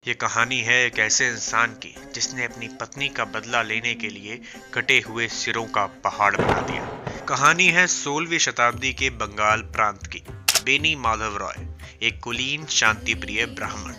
ये कहानी है एक ऐसे इंसान की जिसने अपनी पत्नी का बदला लेने के लिए कटे हुए सिरों का पहाड़ बना दिया। कहानी है 16वीं शताब्दी के बंगाल प्रांत की। बेनी माधव रॉय, एक कुलीन शांति प्रिय ब्राह्मण।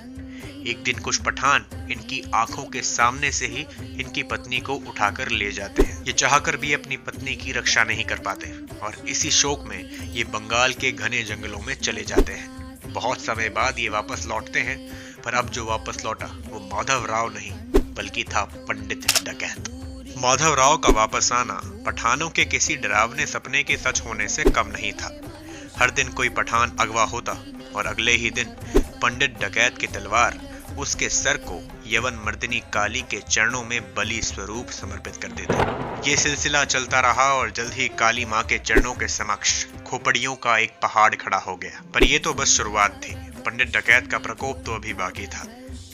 एक दिन कुछ पठान इनकी आंखों के सामने से ही इनकी पत्नी को उठाकर ले जाते हैं। ये चाहकर भी अपनी पत्नी की रक्षा नहीं कर पाते और इसी शोक में ये बंगाल के घने जंगलों में चले जाते हैं। बहुत समय बाद ये वापस लौटते हैं, पर अब जो वापस लौटा वो माधव राव नहीं बल्कि था पंडित डकैत। माधव राव का वापस आना पठानों के किसी डरावने सपने के सच होने से कम नहीं था। हर दिन कोई पठान अगवा होता और अगले ही दिन पंडित डकैत की तलवार उसके सर को यवन मर्दिनी काली के चरणों में बलि स्वरूप समर्पित कर देती। ये सिलसिला चलता रहा और जल्द ही काली माँ के चरणों के समक्ष खोपड़ियों का एक पहाड़ खड़ा हो गया। पर यह तो बस शुरुआत थी। पंडित डकैत का प्रकोप तो अभी बाकी था।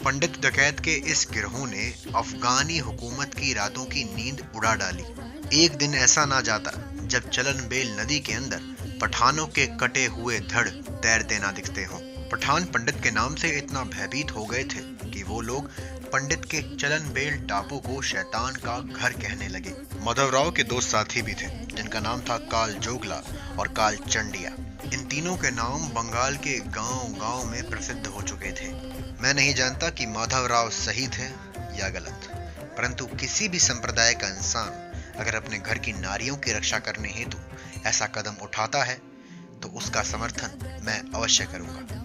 पंडित डकैत के इस गिरोह ने अफगानी हुकूमत की रातों की नींद उड़ा डाली। एक दिन ऐसा ना जाता जब चलन बेल नदी के अंदर पठानों के कटे हुए धड़ तैरते ना दिखते हों। पठान पंडित के नाम से इतना भयभीत हो गए थे कि वो लोग पंडित के चलन बेल टापू को शैतान का घर कहने लगे। माधव राव के दो साथी भी थे जिनका नाम था काल जोगला और काल चंडिया। इन तीनों के नाम बंगाल के गांव-गांव में प्रसिद्ध हो चुके थे। मैं नहीं जानता कि माधव राव सही थे या गलत, परंतु किसी भी संप्रदाय का इंसान अगर अपने घर की नारियों की रक्षा करने हेतु ऐसा कदम उठाता है तो उसका समर्थन मैं अवश्य करूंगा।